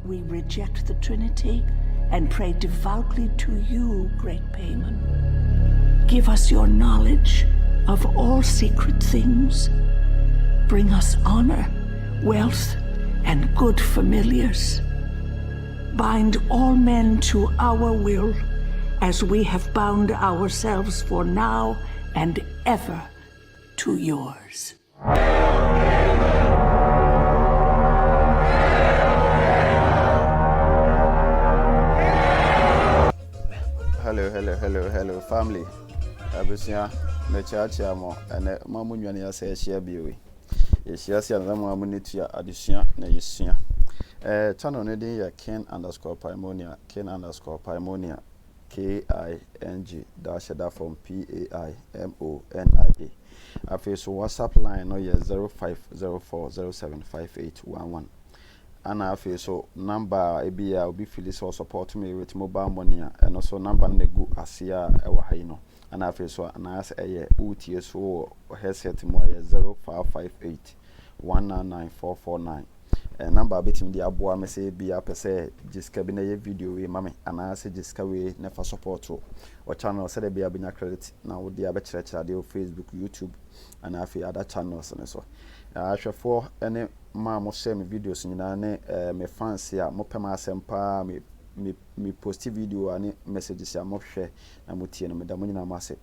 We reject the Trinity and pray devoutly to you, great Payman. Give us your knowledge of all secret things. Bring us honor, wealth, and good familiars. Bind all men to our will, as we have bound ourselves for now and ever to yours. Hello, family. Abusia, me chacha mo, ene mamu nwane ya se share biwe. Ye share sia na mamu nitu ya adusua na yesua. Channel ne din ya King_Paimonia, King_Paimonia, KING dash da from PAIMONIA. Afi so WhatsApp line no ye 0504075811. Ana afi so number ebia obi feel so support me with mobile money and also number ne go asia e wa hai no. Ana afi so ana as eye utie so headset mo ye 0558199449. Number betim di aboa me say bia pese jiska bi na ye video we mame ana ase jiska we na fa support o channel say bia benya credit na wo dia be kire de Facebook, YouTube ana afi other channels ne so ahwefo ene ma mo share me videos nyina ne me fans ya mo pema asempa me post video ani messages ya mo hwe na mo tie no me da mo nyina ma se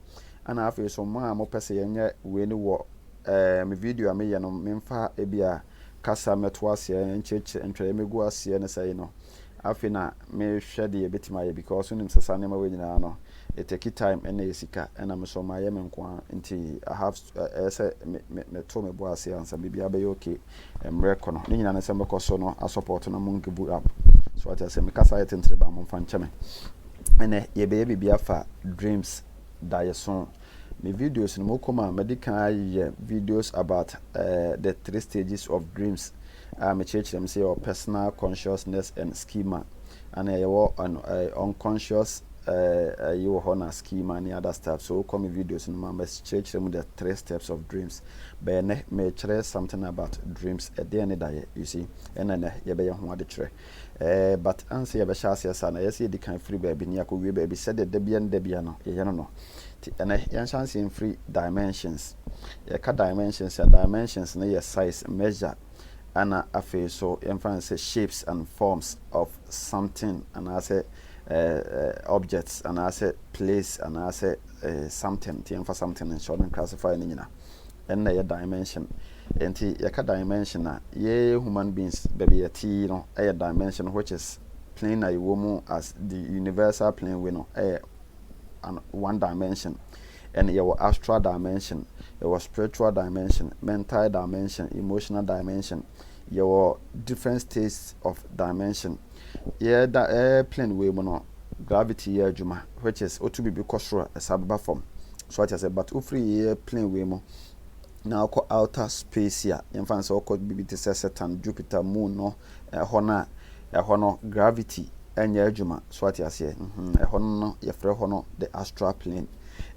ana afi so ma mo pese yenye we ni wo me video a me ye no me mfa ebia kasa metwase encheche entwe megu ase ne sai no afina me hwede ye betima ye because unim sesa ne ma we nyina no it take time ene esika ena me so ma ye me nko nti I have me to me bo ase ansa bibia be okay emreko no ne nyina ne se me koso no a support no monke bu up so ati ase me kasa ye tentre ba mo fa ncheme ene ye be bibia fa dreams dayeson. My videos in Mokoma medical videos about the 3 stages of dreams. Me church them say or personal consciousness and schema, and an unconscious you honor schema and other stuff. So come videos in my church them the 3 steps of dreams. But me share something about dreams at the end of the day, you see, and then you be one the tray. But answer your bashas sana. Yes, you can free baby. Niako we baby said the Debiano. You know. And a chance in 3 dimensions. You can dimensions and dimensions near size measure and a face so influence shapes and forms of something and I say objects and I say place and I say something for something and short and classify in and a dimension and you can dimension ye human beings baby a t no a dimension which is plain a woman as the universal plane we know and 1 dimension, and your astral dimension, your spiritual dimension, mental dimension, emotional dimension, your different states of dimension. Yeah, that airplane we mono gravity yeah juma, which is ought to be because a sababa form. So what I said, but free airplane we mo now called outer space here. In fact, so called BBT Saturn, Jupiter, Moon, no, honor gravity. Enya adwuma so ati ase ehon no ye frɛ ho no the astral plane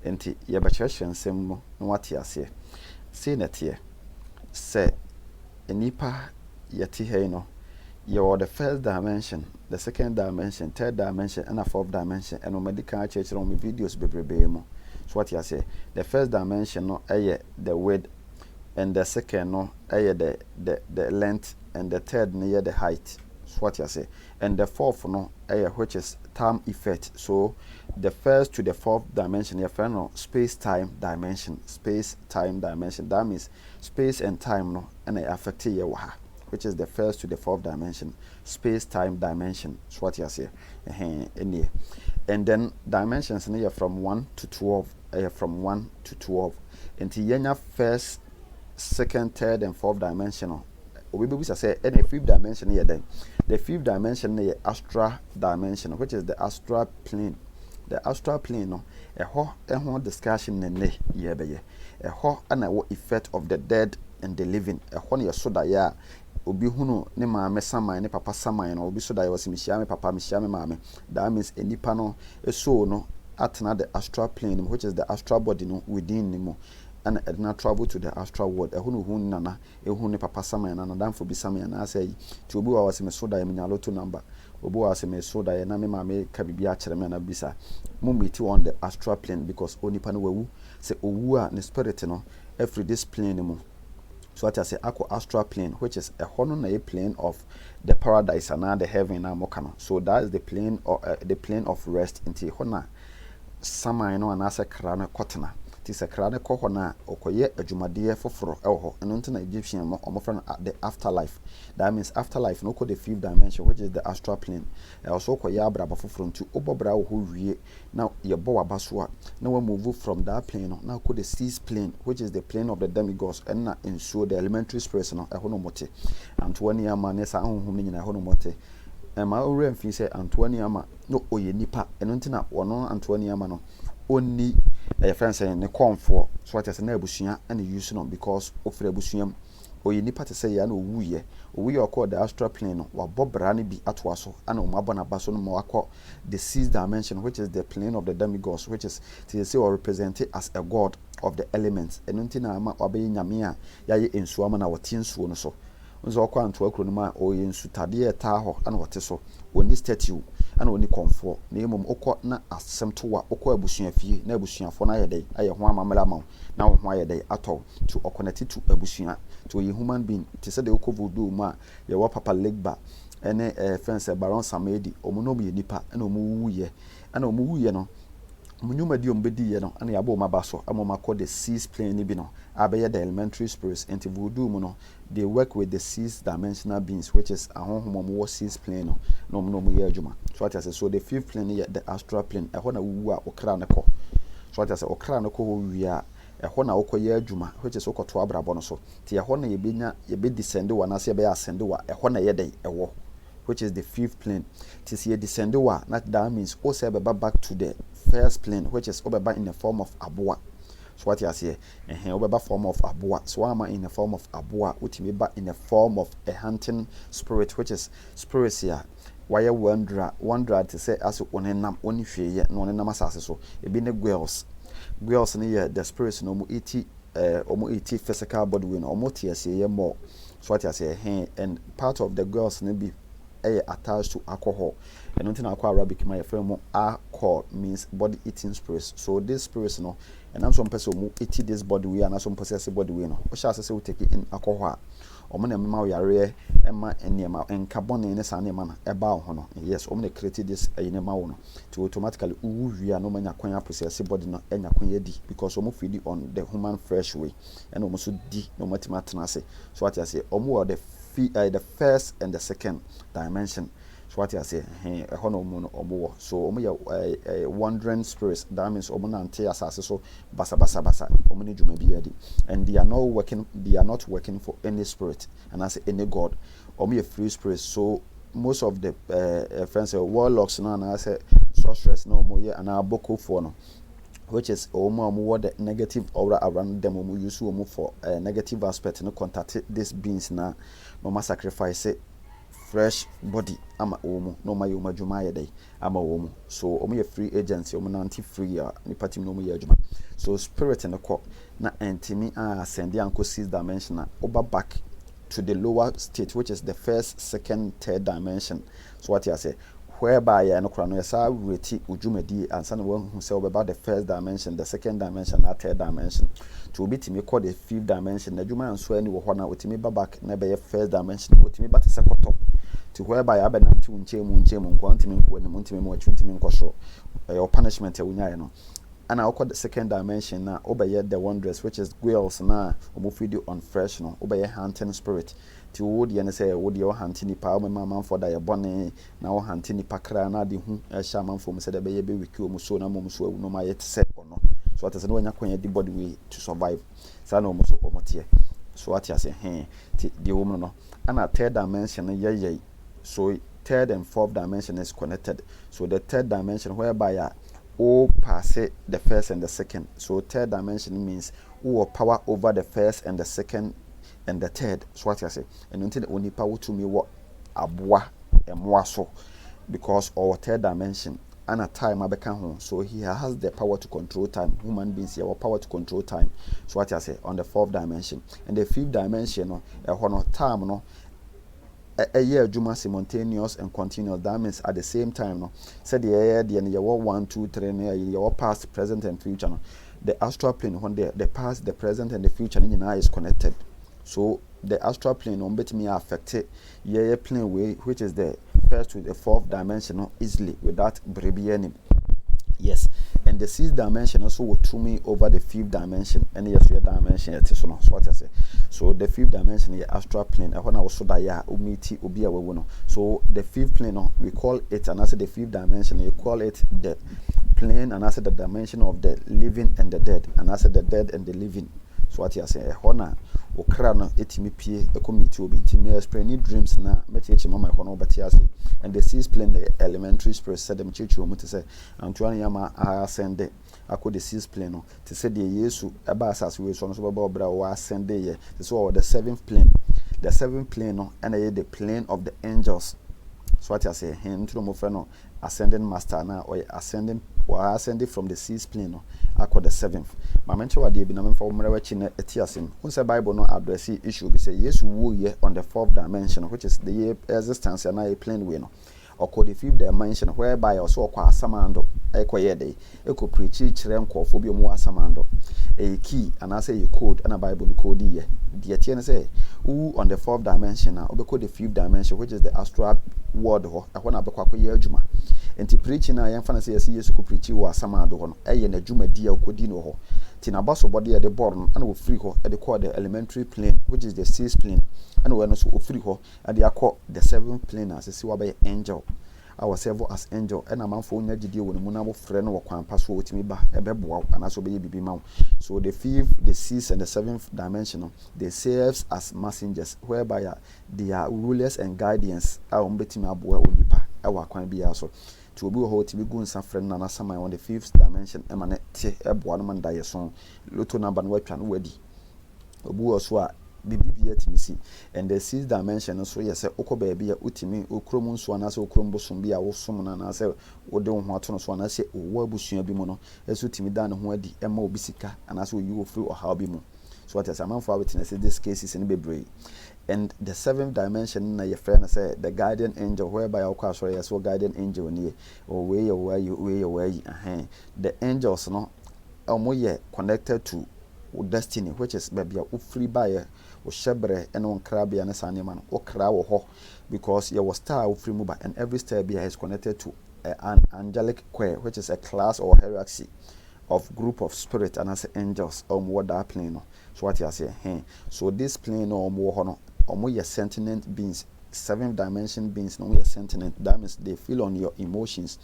enti ye ba kyerɛkyerɛ nsɛm mu no wate ase sei netie se enipa yeti hei no ye were the first dimension, the second dimension, third dimension and a 4th dimension and medical kyerɛkyerɛ on videos bebrebe mu so wate ase the first dimension no the width and the second no the length and the third no the height. What you say, and the 4th no which is time effect. So the 1st to the 4th dimension your friend no space-time dimension. That means space and time no and affect you which is the 1st to the 4th dimension, space-time dimension. So what you say, and then dimensions near from 1 to 12 from 1 to 12 until your 1st, 2nd, 3rd and 4th dimensional. We be say any 5th dimension here then. The 5th dimension is astral dimension, which is the astral plane. The astral plane no a discussion ne ye be a effect of the dead and the living. A ho so da ya obi hunu ne maame saman ne papa saman no obi so da ya was mihia me papa mihia me maame. That means enipa no so no atena the astral plane, which is the astral body no within him. and na travel to the astral world ehunu hu nana ehunu ne papa saman na danfo bi saman na asɛ ti obi wa wase me soda me nyaloto number obi wa wase me soda na me ma me ka bibia kyerɛ me na bisa mo meet on the astral plane because onipa no wawu sɛ owu a ne spirit no every this plane mu. So what I say, ako astral plane, which is a hono plane of the paradise and the heaven na mokano. So that is the plane of rest. Inti hona sama ino anase krane kotena. Ti se krane ko hona okoye adwumade foforo ewo eno nti na Egyptian mo omofra the afterlife. That means afterlife no ko the fifth dimension, which is the astral plane. Also koye abraba foforo nti obobra wo ho wie na ye bo waba so a na we move from that plane na ko the sixth plane, which is the plane of the demigods and na enso the elementary spirits no ehono mote. Antoine ama ne sa honhom ni nyina ehono mote. Ma ore mfi se Antoine ama no oye nipa eno nti na wono Antoine ama no oni friends say ne comfort so what I say na abusua and use no because ofre abusuam oyi nipa te say ya na owuye okọ the astral plane no wa bobra ne bi atoa so ana o mabona baso no wakọ the sixth dimension, which is the plane of the demigods, which is to say or represented as a god of the elements enunti na ama obeyi nyame a yaye ensuo ama na wote ensuo no so nso okọ anto akro no ma oyi ensutade eta ho ana wote so oni statue ana oni comfort na emom okọ na asem to wa okọ abusua fie na abusuafo na ayedai aye ho amamela ma na ho ayedai atọ to connect to abusua to a human being to say the okovodo ma ye wa papa legba ene fence baron samedi omuno bi nipa na omuwuye ana omuwuye no munyuma di ombedi ye no ana yabo mabaso amoma call the sixth plane bi no abeye the elementary spirits into voodoo mu no they work with the sixth dimensional beings, which is ahonhom sixth plane no mo ye adwuma. So what I say, so the fifth plane ye the astral plane e ho na wu a okra ne ko. So what I say, okra ne ko wi a e ho na okoye adwuma, which is okoto abrabo no so ti e ho na ye be descend wa na se be ascend wa e ho na ye dey ewo, which is the fifth plane. Ti se ye descend wa that means o se be back to the first plane, which is obeba in the form of aboa. So what you say, obeba form of aboa. So am in the form of aboa, ultimately in the form of a hunting spirit, which is spirits here. Why wanderer to say as onenam oni hweye no onenam asase so e bi ne girls ne the spirits no mu eti physical body we no mo tie say more. So what you say, and part of the girls ne be attached to alcohol. And until Arabic my friend alcohol means body eating spirits. So this spirits no and I'm some person who eat this body we and some possessive body we no. What shall I say we take it in alcohol. Omune ma we are ema enema en carbon in this animal eba ho no. Yes, omune create this enema wo no to automatically uwia no manya kwan possessive body no enya kwan yedi because omo feed on the human fresh way and omo so di no matima tenase. So what I say omo the first and the second dimension. So what I say, so wandering spirits. That means so basa. And they are not working for any spirit, and I say any god. A free spirit. So most of the friends say warlocks no, and I say sorcerers no more and I boko for no. Which is more the negative aura around them use for negative aspect no contact these beings na no sacrifice fresh body ama no ma yoma juma yedai ama so free agency nanti free ni party no juma. So spirit in the core na entimi send the sixth dimension na back to the lower state, which is the first, second, third dimension. So what you say, whereby no krano yesa reti ujumedi and san who say about the first dimension, the second dimension, and third dimension. To be to me call the fifth dimension. The juma and so any wana with me back never first dimension, with me but a second top. To whereby I been until unchemu quantum when the muntimu chuntimin kosho or punishment no. And I call the second dimension now obey the wondrous, which is girls na video on fresh no obey hunting spirit. To would you say would your hunting power mamma for the bonnet now hunting pakra na the shaman from said a baby with you musona musu no my yet set or no. So what is no one the body way to survive. Sano muso omotie. So what you say, the woman no. And a third dimension yay. So third and fourth dimension is connected. So the third dimension whereby pass the first and the second. So third dimension means who power over the first and the second and the third. So what I say, and until the only power to me what abwa and mwaso, because our third dimension and a time abeka ho. So he has the power to control time. Human beings here have power to control time. So what I say on the 4th dimension. And the 5th dimension no time no a year juma simultaneous and continuous. That means at the same time no said the year the 1 2 3 your past, present and future no. The astral plane when the past, the present and the future is connected. So the astral plane on bet me affected plane way, which is the 1st to the 4th dimension easily without brebianing. Yes, and the 6th dimension also will throw me over the 5th dimension and the 3rd dimension. So what I say. So the 5th dimension is astral plane. When I was so that umiti ubia we. So the 5th plane we call it, and I said the 5th dimension you call it the plane, and I said the dimension of the living and the dead, and I said the dead and the living. So what I say, honor okra no etimi pie ekomiti obi ntimi explain dreams na mechechi mama hono batiase. And the 6th plane the elementary spirit said them chechi omu te say antoine yama ascend akọ the 6th plane no te say the yesu eba asase we so no so baba obra wa ascend ye te so the 7th plane. The 7th plane no and the plane of the angels. So what I say him to mo friend no ascending master na or ascending from the 6th plane no akọ the 7th. Ma menche wade bi na memfa wo mra wachi na etiasem. Unse Bible no address issue bi say yesu wo ye on the 4th dimension, which is the existence na a plane way no. Or the 5th dimension whereby also kwa asamando ekoye dey eko preach kire nkofo bi omo asamando a key and I say a code and a Bible code ye the tie say who on the 4th dimension na obeko the 5th dimension, which is the astral world ho ehona abekwa akoye adwuma enti preach na yemfa na say yesu ko preach wo asamando ho no eye na adwuma dia okodi no ho tina baso body e de born and we free ho e de call the elementary plane, which is the 6th plane, and we no so free ho and they call the 7th plane as see wa be angel. Our servo as angel and a man for nya gidi won mu na mo frɛ no kwampa so otimi ba ebeboa ana so be bibi ma. So the 5th, the 6th and the 7th dimension they serve as messengers whereby they are rulers and guardians a betimi aboa onipa awa kwan bia so to obi ho timi gu nsa frɛ no na sama on the 5th dimension e ma ne te eboa no man da yeso loto number no watwa no wadi obi wo so a bibi atimisi. And the 6th dimension so yes okọ baabi a utimi okrom nso anase okrom bosom bi a wosom na na se wode ho ato no so anase owo abusua bi mu no eso timi da ne ho adi ema obisika anase oyi wo free or be mu. So what is a man for witness this case is in bebree. And the 7th dimension na your friend say the guardian angel, whereby our class or yes guardian angel near or way the angels no omo connected to destiny, which is maybe a free buyer or shebre and on crabby and a sunny man or crab or ho, because you was star free mover and every star be is connected to an angelic choir, which is a class or hierarchy of group of spirit and as angels what that plane. So what you say, so this plane or more your sentient beings, 7th dimension beings, no sentient. That means they feel on your emotions,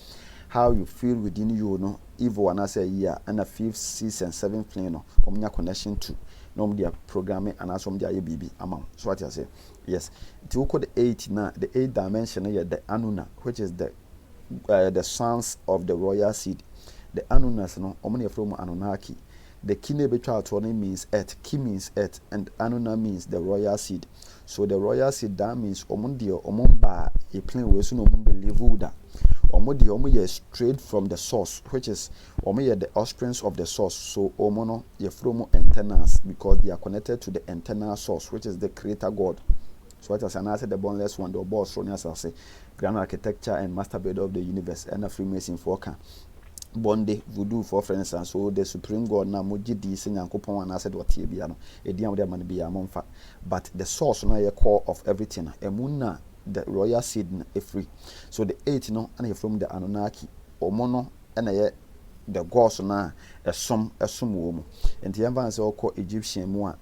how you feel within you, no evil and I say yeah, and a 5th, 6th and 7th plane no connection to no media programming and also media baby amount. So what you say, yes. To call the 8 now, the 8th dimension the Anunnaki, which is the sons of the royal seed. The Anunnas no omni from Anunnaki. The kine betwa atone means earth, ki means earth, and Anunna means the royal seed. So the royal seed that means omundio omumba a plane we so no believe that omudi omuye straight from the source, which is omuye the offspring of the source. So omono ye from antennas because they are connected to the internal source, which is the creator God. So what I say the boneless one, the boss from us say grand architecture and master builder of the universe and a Freemason forecan. Bonde voodoo for friends and so the supreme God na moji di se nyankopon ana said what ye bia no edi am de man bia monfa, but the source no ye core of everything emuna the royal seed na free. So the 8 no and from the Anunnaki omono na ye the gods na esom wo mu enti yemfa say okọ Egyptian mu a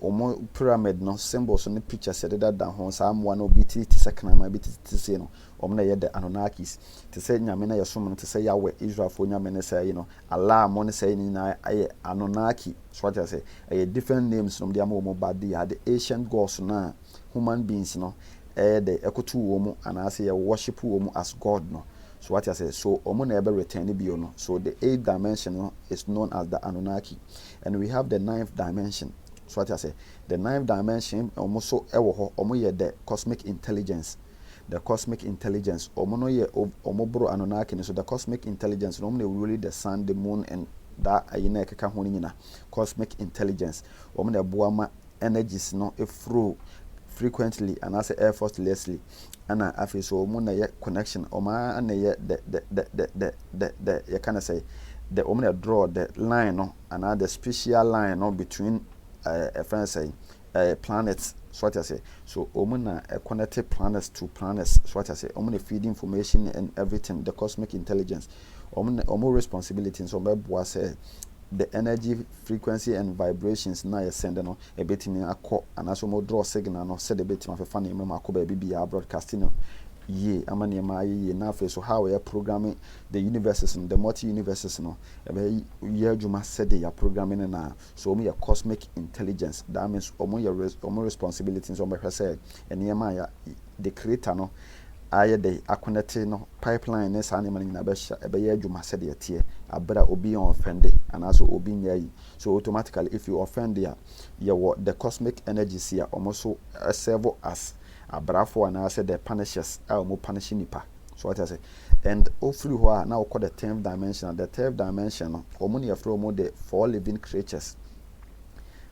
omo pyramid no symbols no pictures that down ho sa amwa no biti ti sekana ma biti ti se no omo na ye the Anunnakis ti se nyame na yesom no ti se yawe Israel fo nyame ne say Allah mo ne say ni na aye Anunnaki. So what I say aye different names no dia mo bad they are the ancient gods na human beings no the ekotu wo mu ana say worship wo mu as God no. So what I say, so omo na ebe return bio no. So the 8th dimension no, is known as the Anunnaki, and we have the 9th dimension. So what I say, the 9th dimension almost so ewo ho omo ye the cosmic intelligence. the cosmic intelligence. Omono ye omobro Anunnaki, so the cosmic intelligence no really the sun, the moon, and that ayina keka ho nyina. Cosmic intelligence. Omo boama energies no flow frequently and as effortlessly. Ana afi so omo na ye connection. Oma na ye the you can say the omo draw the line no and the special line no between a friend say planets. So what I say, so omuna connected planets to planets. So what I say, omuna feed information and everything. The cosmic intelligence, omu responsibilities. So my say the energy, frequency, and vibrations. Na send no a bit in a call and also more draw signal. No said a bit of a funny memo. Baby be broadcasting. Ye amani ma ye na fe so how we are programming the universes and the multi universes no ebe ye juma said they are programming na so omo your cosmic intelligence. That means omo your responsibilities on my say and ya the creator no aye the connected no pipeline ne sa animal na be ye juma said ye tie abra obi on offend and also obi nyai. So automatically if you offend there you the cosmic energies here almost serve as abrafo and I said the punishers are more punishing nipa. So what I say, and all through what now called the 10th dimension. The 10th dimension, omuni afro mo the 4 living creatures.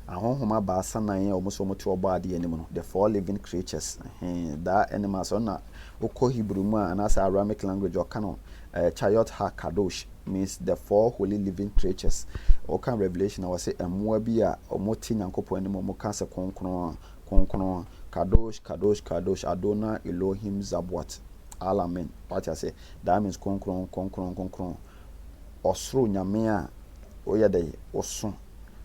And homa basa na almost to body animal. The 4 living creatures. That animals on na oko Hebrew ma and as Aramaic language or canon. Chayot ha kadosh means the 4 holy living creatures. Okan revelation I was say a muabia or moti nyankopo animal mo cancer konkron. Kadosh, Kadosh, Kadosh, Adonai, Elohim, Zabwat. Alamen. What I say? That means konkron. Osro nyamea oya de osun.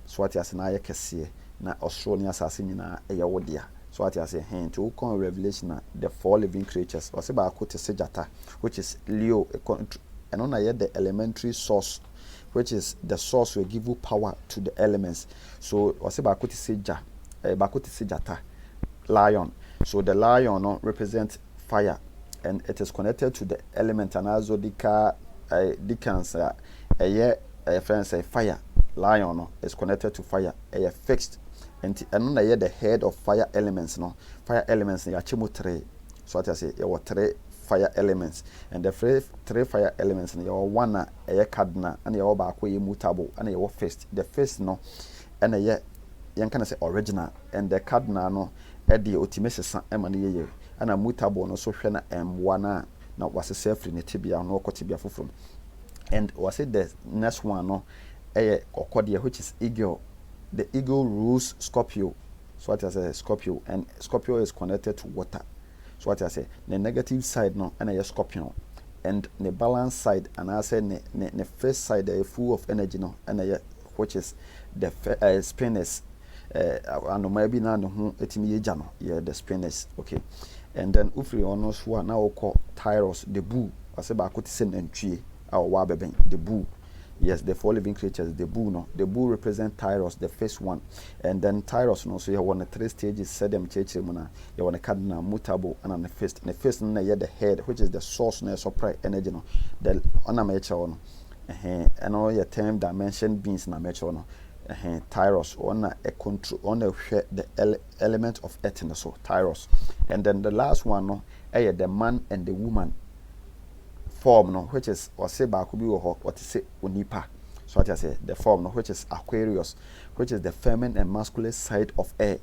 So what I say na ye kese na osro ni asase nyina eye wodia. So what I say to con revelation the 4 living creatures. O se ba ko te sejata which is Leo and on ye the elementary source which is the source will give you power to the elements. So o se ba ko te seja ba ko te sejata. Lion. So the lion no, represents fire and it is connected to the element and also Dickens friends say fire. Lion no, is connected to fire. Fixed and the head of fire elements no. Fire elements ya chimo 3. So what I say there were 3 fire elements and the 3 fire elements and your one cardinal and your back way mutable and your first. The first no and you can say original and the cardinal no Eddie Otimesa Emani and a mutable no so shana M1 now was a self in tibia no cotibia from. And was it the next one no Okodia which is eagle. The eagle rules Scorpio. So what I say Scorpio and Scorpio is connected to water. So what I say the negative side no and a Scorpion and the balance side and I say the first side full of energy no and which is the spinners. And maybe now no etimi jano the spinners. Okay, and then ufri onos who are now called Tyros the bull. I say ba kuti sen entry our wabeben the bull. Yes, the 4 living creatures, the bull no. The bull represent Tyros, the first one. And then Tyros no, so you want the 3 stages, said them church muna, you want the cardinal mutable and on the first. And the first no the head, which is the source no supply energy no. The on no. And all your 10 dimension beings na mecha no. Tyros on a control on the element of earth so Tyros. And then the last one no the man and the woman form no which is or say ba could be what is say onipa. So what I say the form no which is Aquarius, which is the feminine and masculine side of air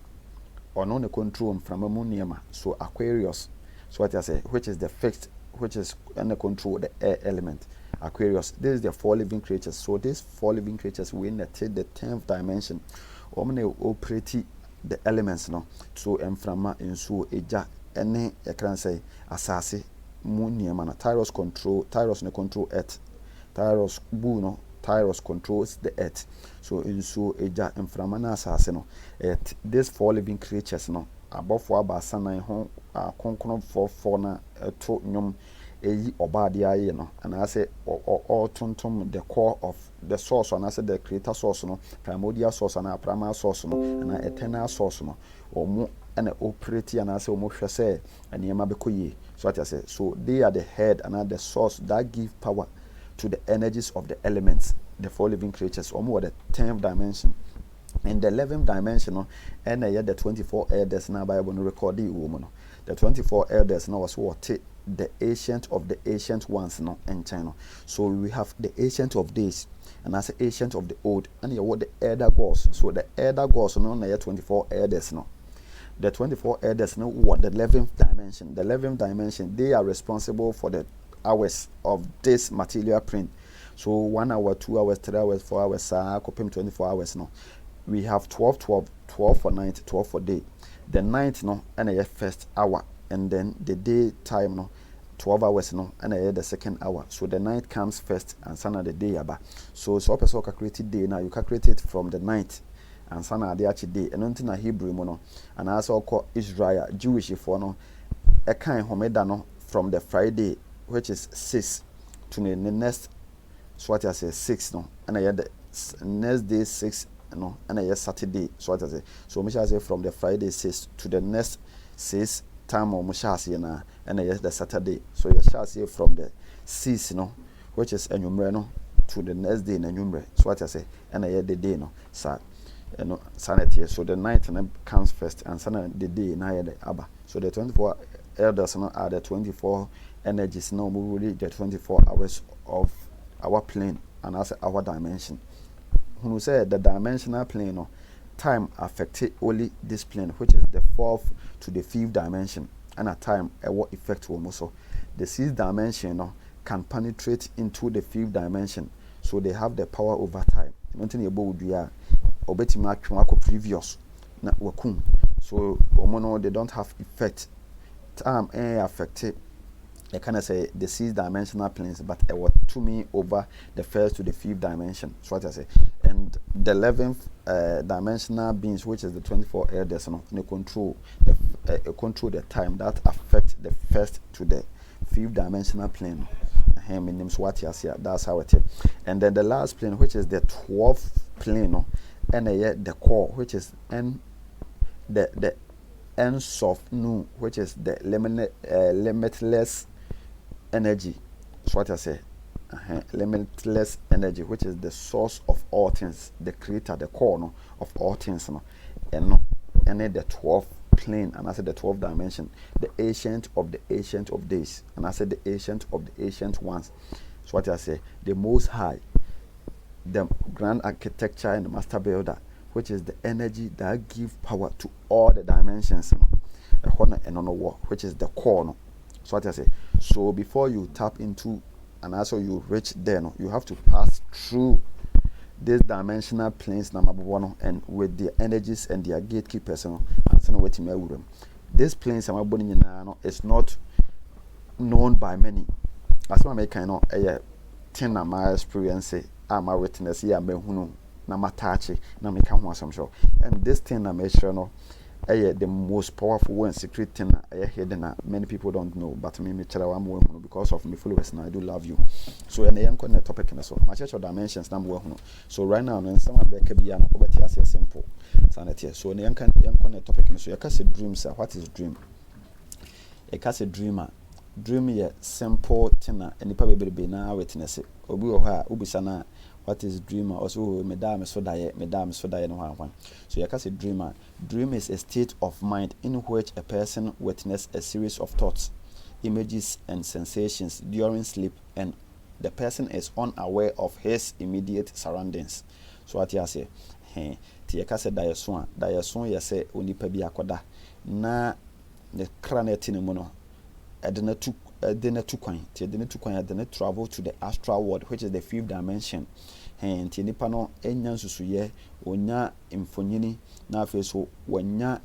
or no control from ammonium. So Aquarius. So what I say which is the fixed which is under control the air element. Aquarius. This is the 4 living creatures. So these 4 living creatures we in the 10th dimension. Omne operate the elements no. So emframa insu eja ene you can say asase muniema na Tyros no control earth. Tyros bu no Tyros controls the earth. So insu eja emframa na asase no. These 4 living creatures no above 4 abasa na ho konkon 4 na to nyom eyi obade aye no and I say all tontom the core of the source and I say the creator source no primordial source and primal source no and eternal source no omo and operate and I say omo hwe say enema bekoye. So what I say so they are the head and the source that give power to the energies of the elements, the 4 living creatures omo the 10th dimension. In the 11th dimension no and the 24 elders na Bible no record the woman no. the 24 elders no was what the ancient of the ancient ones no and China. So we have the ancient of days and as the ancient of the old, and you what the elder gods. So the elder gods no na 24 elders no. The 24 elders know what the 11th dimension. The 11th dimension, they are responsible for the hours of this material plane. So 1 hour, 2 hours, 3 hours, 4 hours, 24 hours no. We have 12 for night, 12 for day. The night no and a first hour, and then the day time no 12 hours no and the second hour. So the night comes first and sana the day aba. So person calculate day now, you calculate it from the night and sana the actual day. And until na Hebrew no and also called Israel Jewish for no a kind homeda no from the Friday, which is 6 to the next, so what I say 6 no and I had the next day 6 no and I Saturday, so what I say. So we shall say from the Friday 6 to the next 6 time or mushasi na and I the Saturday. So you shall say from the 6 no, which is a numero to the next day in a numero, so what I say, and I had the day no sa no sanity. So the night comes first and sana the day na the abba. So the 24 elders no are the 24 energies no really the 24 hours of our plane and as our dimension. When we say the dimensional plane no, time affected only this plane, which is the 4th to the 5th dimension, and at time what effect almost so the 6th dimension no can penetrate into the 5th dimension, so they have the power over time. Nothing about we obetima previous na wakum. So omono they don't have effect. Time affected. I kind of say the 6th dimensional planes, but it was to me over the 1st to the 5th dimension. That's what I say. And the 11th dimensional beings, which is the 24 elders, they control the time that affect the 1st to the 5th dimensional plane. That's how it is. And then the last plane, which is the 12th plane, and the core, which is the ends of nu, which is the limitless energy. That's what I say. Limitless energy, which is the source of all things, the creator, the core of all things. And the 12th plane, and I said the 12th dimension, the ancient of days, and I said the ancient of the ancient ones. That's what I say. The most high, the grand architecture and the master builder, which is the energy that gives power to all the dimensions, which is the core. So what I say. So before you tap into and also you reach there, you have to pass through these dimensional planes number one, and with their energies and their gatekeepers, and some waiting me. These planes is not known by many. As I make a 10 my experience, I'm a witness here, na matachi na make some show. And this thing I make sure the most powerful and secret thing I hear that many people don't know, but me because of my followers and I do love you. So and the topic in so my church dimensions number one. So right now and some back be an obetias simple sanity. So the topic in so you can say dreams. What is dream? A can say dreamer. Dream ye simple thing and the probably be now witness it. Obi ubisana. What is dreamer? Also, Madame Sodaye no one. So you can say dreamer. Dream is a state of mind in which a person witnesses a series of thoughts, images, and sensations during sleep, and the person is unaware of his immediate surroundings. So what you say? Hey, you can say Dayason, you say Unipa bi akoda. Na the cranet in mono. Adena travel to the astral world, which is the 5th dimension. And nipa no enya susuye onya imfonyini na afi so wanya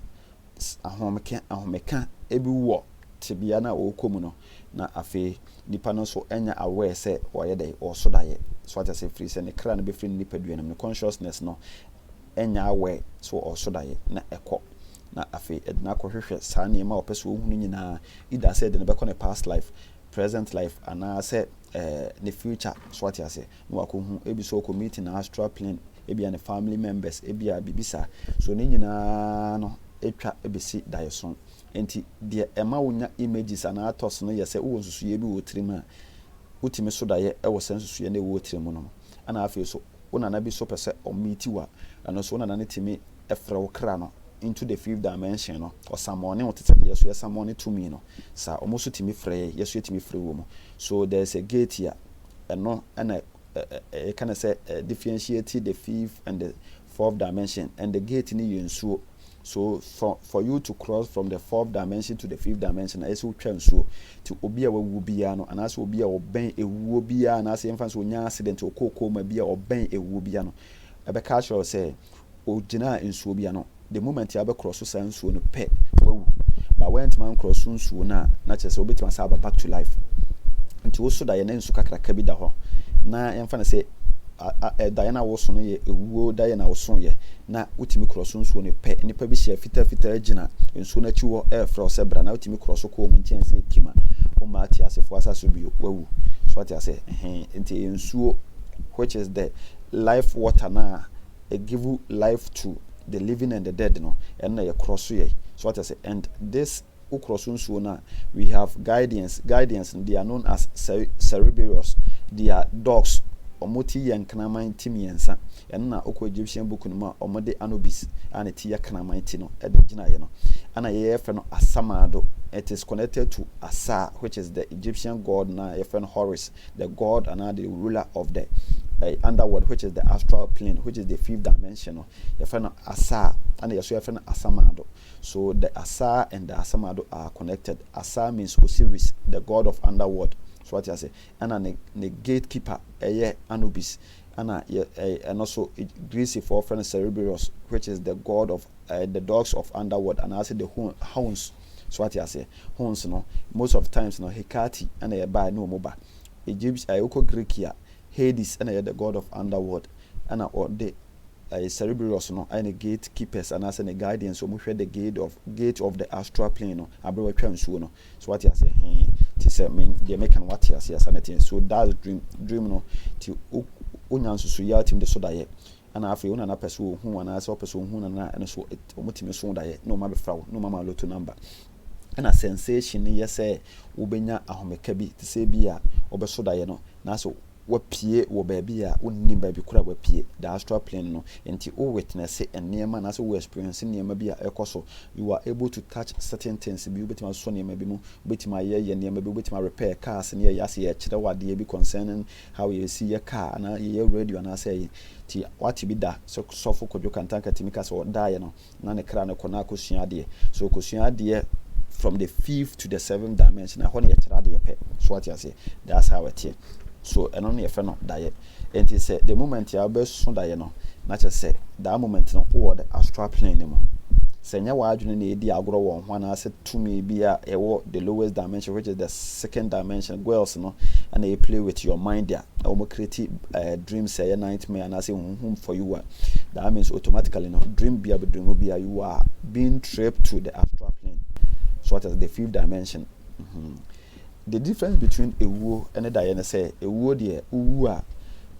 ahomeka ebi wo tibia na okomu no na afi nipa no so enya aware say oye dey osodaye. So what I say free say ne kra na be free nipa duanam no consciousness no enya aware so osodaye na ekọ na afi edna kohwehwe saa ne ma opeso ohunu nyina either said ne be ko ne past life, present life, and I said the future. So what I say no akohu ebi so ko meeting na astral plane ebi and family members ebi a bibisa so ne nyina no etwa ebesi dayeson enti de ema wonya images and atos no yese wo nsusuye bi wo trima utime so daye e wo sensusuye na wo trima no ana afi so wona na bi so pese o meeti wa ana so wona na ne timi efra wo kra no into the fifth dimension no or someone what to yes yes someone to me no sa almost to me free yes you to me free woman. So there's a gate here and no and can I say differentiate the fifth and the fourth dimension, and the gate ni you so for you to cross from the fourth dimension to the fifth dimension as you try so to obi a wu bia no and as obi a oben ewu bia and as infants wonya accident okoko ma bia oben ewu bia no ebe ka sure say ogina nsuo bia no the moment you be cross so nsuo no pe wawu but when man cross nsuo na chese obetima sa back to life nti wo so da ye na nsu kakraka bi da ho na yɛmfa no sɛ Diana woso no ye ewuo Diana woso ye na utimi cross nsuo ne pɛ nipa bi hye fita agina nsuo na chiwo ɛfrɛ sɛ bra na utimi cross ko mu nkyɛn sɛ kima o ma ati asefo asaso bi wawu so ati ase nti nsuo which is the life water na it give life to the living and the dead no and na ye cross ye so ati ase and this cross nsuo na we have guardians they are known as Cerberus. They are dogs omoti yankanaman timiensa and na oko Egyptian book no ma omode Anubis and ti yakanaman ti no edegina ye no ana ye fe no Asamado. It is connected to Asa, which is the Egyptian god na ye fe no Horus, the god and the ruler of the underworld, which is the astral plane, which is the fifth dimension. Ye fe no Asa and ye so ye fe no Asamado. So the Asa and the Asamado are connected. Asa means Osiris, the god of underworld. So what I say, and the gatekeeper, Anubis, and also Greece for friend Cerberus, which is the god of the dogs of underworld, and I say the hounds. So what I say, hounds, no, most of times no Hecate and a by no moba. Egypt, Oko Greek here, Hades, and the god of underworld, and or the Cerberus no, and the gatekeepers, and as a guardian, so we the gate of the astral plane, no, Abra Transuno. So what I say, say mean the American what yes anything so that dream no to unyanso so ya tim de so da ye ana afi una na person hu ana so person hu na and so omotime so da ye no ma be frawo no ma loto number ana sensation yes say wobenya ahomeka bi te say bi a obeso da ye no na so wapie wo baabi a wonni baabi kura wapie the astral plane no enti o witness enema na so we experience enema bi a ekoso you are able to touch certain things bi obetima so enema bi mu obetima ye enema bi obetima repair cars ne yase ye kire wade bi concerning how you see your car na ye radio na say ti what bi da so for kodwo kantanka timika so da ye no na ne kra ne kona akosua de so kosua de from the fifth to the seventh dimension na ho ne ye kire de pe so what you say that's how it is. So and only a friend of diet. And he said the moment you best so die no, not just say that moment no or the astral plane no. Senya wajuni ni di agro one I said to me be a the lowest dimension, which is the second dimension, girls no, and they play with your mind there. Almost create dream say a nightmare and I say home for you. That means automatically no dream be a dream be you are being tripped to the astral plane. So what is the fifth dimension? The difference between a woo and a Diana say a woo dear uwa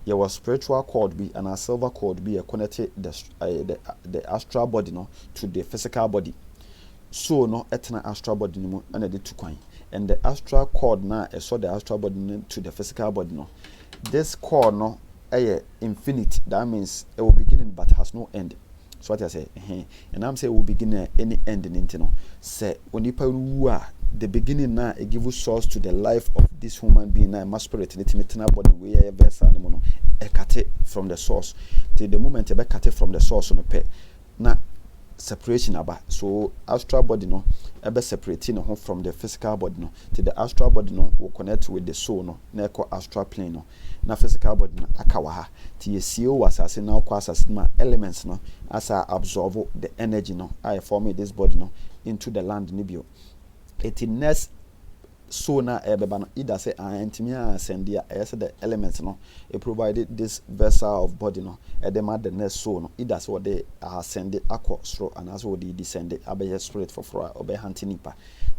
your spiritual cord be and a silver cord be a connected the astral body no to the physical body. So no etna astral body no and the two coin. And the astral cord now saw the astral body to the physical body no. This cord no infinite, that means it will begin but has no end. So what I say, and I'm saying will begin any end in no. Say onipa the beginning now it give source to the life of this human being now spirit in the body we are verse animal cut from the source till the moment you cut it from the source on the pay na separation about so astral body no ebe separating no from the physical body no till the astral body no will connect with the soul no na call astral plane no na physical body no akawa ha till you see was as now call as elements no as I absorb the energy no I form this body no into the land nibio. It next so na ebeba no either say antimia send the elements no it provided this vessel of body no edema the next so no either so they are send it akọ soro and as what they descend it abeye spirit for obe hunting nipa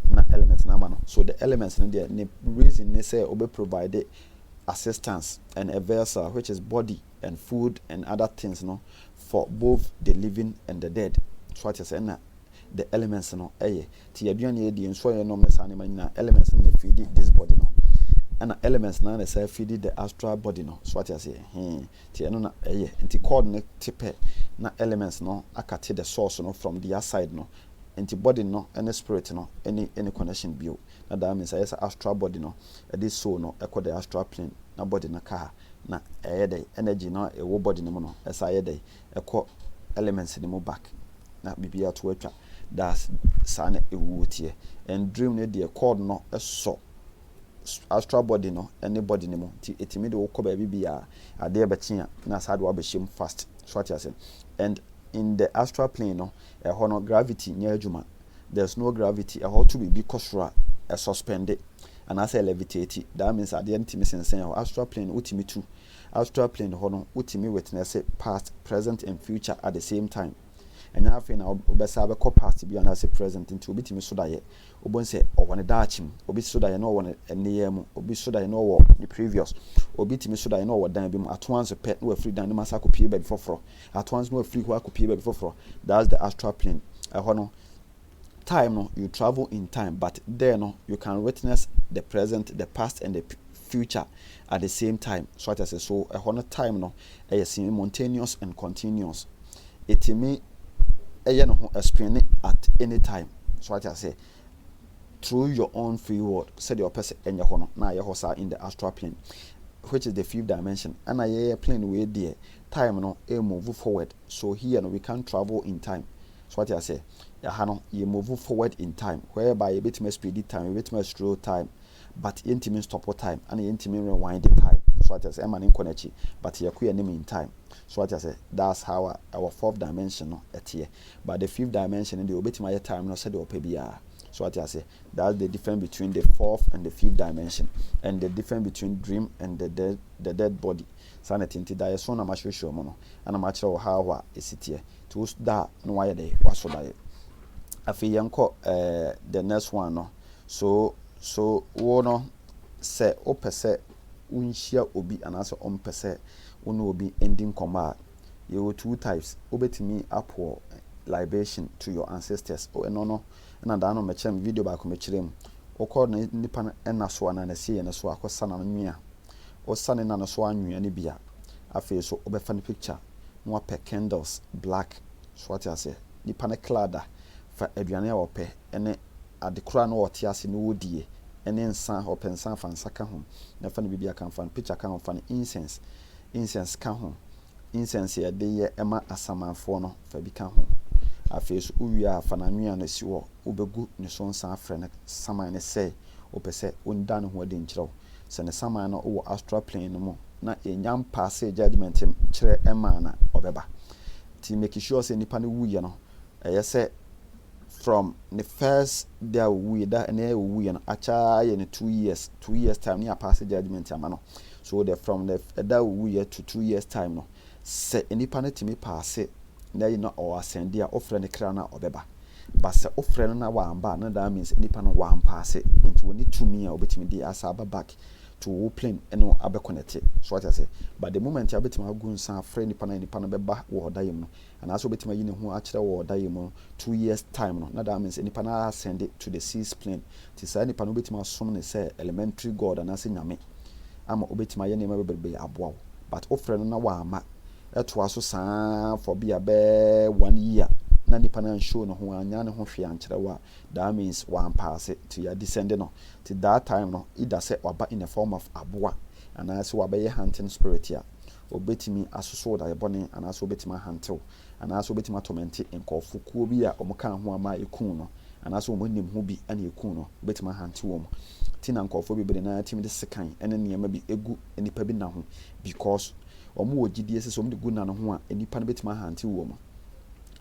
na elements na no so the elements no there the reason they say obe provided assistance and a vessel which is body and food and other things no for both the living and the dead so what you say na the elements no ti aduane e di nso ye no mesa ne manyina elements no feed this body no and elements na say feed the astral body no so what you say ti eno na nti cord ne tipe na elements no akate the source no from the other side no nti body no any spirit no any connection bio na that means say astral body no this soul no echo the astral plane na body na car na the energy no e body no no esa the echo elements ni mo back na bibia to atwa that's sane ewu tie and dream ne the cord no so astral body no anybody ni mo ti etimi de wokọ ba bibia ade bechi na sad wa behim fast so what you say and in the astral plane no no gravity nya adwuma there's no gravity to be kosra suspended and as levitate that means ade ntimi sensen astral plane utimi tu astral plane no utimi witness past present and future at the same time and ya fe na obesa be past bi na say present into obitimi so daye obon say owone daachim obi so daye no owone eneyam obi so daye no owo the previous obitimi so daye no owo dan bi mu at once pet no free dan no masa kopie ba before at once no free ko kopie ba before that's the astral plane no time no you travel in time but there no you can witness the present the past and the future at the same time so what I say so no time no simultaneous and continuous it me no explain at any time so what I say through your own free will said your person enya hono na ye hosa in the astral plane which is the fifth dimension and I plane way there time no move forward so here no we can travel in time so what I say you move forward in time whereby you bit me speed time you bit me slow time but intimate stop time and intimate rewind time so what I say man in konechi but you are in time so what I say that's how our fourth dimension no here but the fifth dimension in the obit my time no said opebia so what I say that's the difference between the fourth and the fifth dimension and the difference between dream and the dead body sanity nti da so na machwehwe mo no ana machire how is it here to that no why dey waso dae afi yenko the next one no so wo no se opese unhia obi anase ompese wono obi ending command you two types obetimi apo libation to your ancestors o no na da no mechem video ba ko mechirem o call nipa na so ana na sie na so akosa na nwia o sane na so anwia ne bia afi so obefa ne picture no pe candles black so what I say nipa ne clada fa aduane a ope ene adekura no wote ase no wodie ene nsa opensa fa nsaka ho na fa ne bibia kan fa picture kan fa ne incense ka ho incense ye de ye ema asamanfo no fa bi ka ho afeso uwia fa na nwia na si wo obegu ne so nsa afre ne saman ne sei opese onda ne ho de nkyerɛw se ne saman no wo astral plane no mo na enyam pass judgment kyerɛ ema na obeba ti make sure say nipa ne wuye no say from the first day we that and we no acha ye 2 years time near pass judgment amano so the from the that we to 2 years time no say nipa ne timi pass na you know or ascend dia ofre ne kra na obeba but say ofre no na wamba na that means nipa no wan pass into we need to me obetimi di asaba back to plane eno abe connect so what I say but the moment you betima agu nsa frɛ nipa no beba wo dayem no and also betima yi ne ho akyerɛ wo dayem 2 years time no na that means nipa na send it to the seas plane ti say nipa no betima som ne say elementary god and ase nyame ama obetima ye ne ma bebe aboa but ofrɛ no na wa ama eto aso saa for be abe 1 year na nipa na show no ho anya ne ho hwe ankyerɛ wa that means one pass it to your descendant no till that time no either say waba in the form of aboa and as waba ye hunting spirit ya obetimi asoso da yebone and as obetimi huntel and as obetimi torment enkofu kuo bi a omoka ho ama ekun no and as omonim ho bi ana ekun no obetimi huntel wo ti na nkofo bi bere na timi de sekan ene niam bi egu enipa bi na ho because omo ogidie sese omo de gu na no ho a enipa no betimi huntel wo mo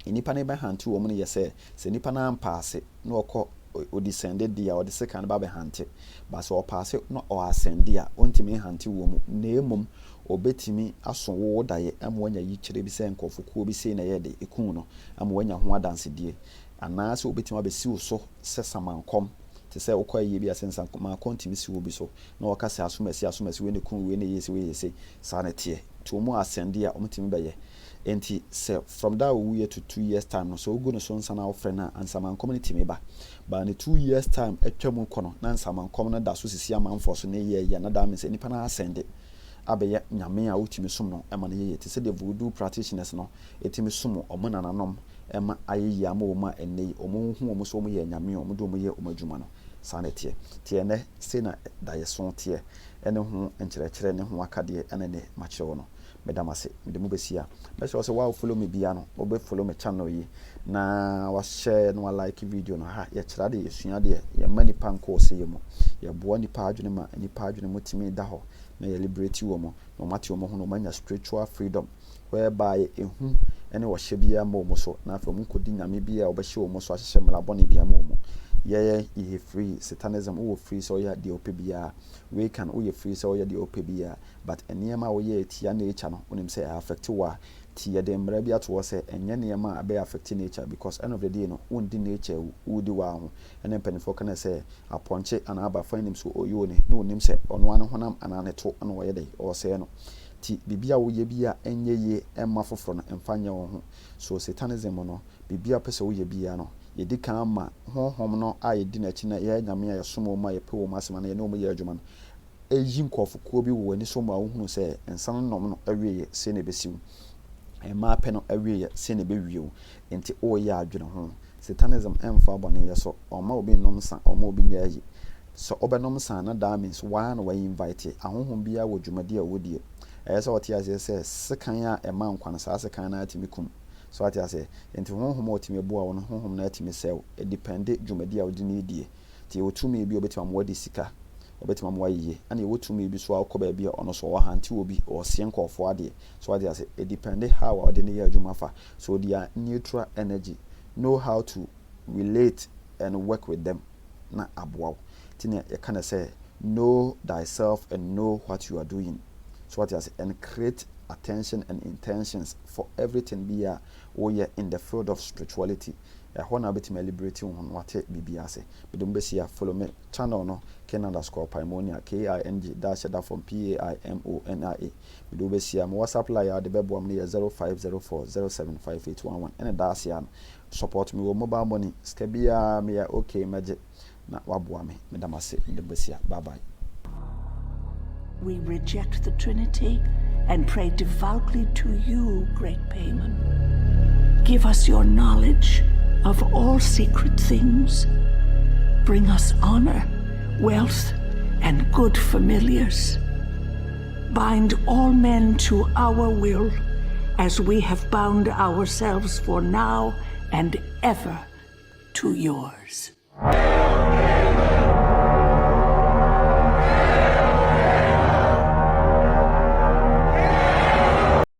enipa na be huntel wo mo no yese se nipa na ampaase na okọ o descended dia o de second ba be hante ba so o pass no o ascend dia ontimi hante wo mu na emom obetimi aso wo daye am wanya yi kire bi se nkofo ko bi se na ye de ekun no am wanya ho adanse die ana se obetimi abesi wo so se samankom te se okoye bi asensan ma kontimi si wo bi so na o kase asomasi we ne kun we ne yesi we yesi sanete to mu ascend dia omtimi be ye enti se from that we to 2 years time no so go no so nsa na wo frɛ na ansaman community me ba ne 2 years time atwam kono na ansaman kom na da so sisi amanfo so na ye na da me se nipa na asende abeye nyame a wotimi som no ema na ye te se the voodoo practitioners no etimi som omo nananom ema ayeyi ama wo ma enne omo hu omo so omo ye nyame omo do omo ye omo adwuma no sanete tie ne se na da ye so tie ene ho enkyerɛkyerɛ ne ho akade ene ne makyerɛ no medamase medemu besia bɛsɛ wo sɛ wow follow me bia no obe follow me channel yi na wa share no wa like video no ha ye kyerɛ de yesua de ye mani panko se ye mo ye boa nipa adwene ma nipa adwene motimi da ho na ye liberate wo mo no mate wo mo ho no manya spiritual freedom whereby ehu ene wo hye bia ma wo mo so na afa mu kodi nyame bia obɛhye wo mo so ahyehye mlabɔ bia ma wo mo ye free satanism wo free so ya de opebia we can wo free so ya de opebia but enema wo ye tia nature no onim say affect wa tia de mra bia to say enye nema abe affect nature because end of the day no undi nature udi wa ho ene penifo kana say aponche ana aba find so oyo ne no onim say ono an honam anane to no wo ye dey o say no ti bibia wo ye bia enye ye emma foforo no emfanya wo ho so satanism no bibia pese wo ye bia no yedi kan ma honhom no ayedi na chi na ye nyame ya somo ma ye pe wo masema na ye no mo ye adwuma no eyi nkofokuo bi wo ani so ma wo hunu se ensan nom no awie se na besiw ma pe no awie se na bewie enti o ye adwene ho satanism emfa bone ye so o ma obi nom sa o ma obi nya yi so obenom sa na that means why na we invite ahonhom bia wo dwumade a wodie so what ya say sekan a ema nkwan sa sekan na atimi kum so what ya say enti honhom otimi boa wo no honhom na atimi sew e depend dwumade a wodi na edie ti otumi bi obetima mo wadi sika obetima mo ayiye ana otumi bi so akoba bia ono so wo hanti obi o se nkofo ade so what ya say e depend how wodi na ye adwuma fa so dia neutral energy know how to relate and work with them na aboa tini you can say know thyself and know what you are doing. So what you say and create attention and intentions for everything be a in the field of spirituality. I want to be liberating on what BBA say. But don't be follow me channel no Ken_Paimonia KING_ from PAIMONIA. We do be see am WhatsApp line the bebo am near 0504075811 and that's yan support me with mobile money. Skabia me okay magic na wabua me medamase the besia. Bye bye. We reject the Trinity and pray devoutly to you, great Payman. Give us your knowledge of all secret things. Bring us honor, wealth, and good familiars. Bind all men to our will as we have bound ourselves for now and ever to yours.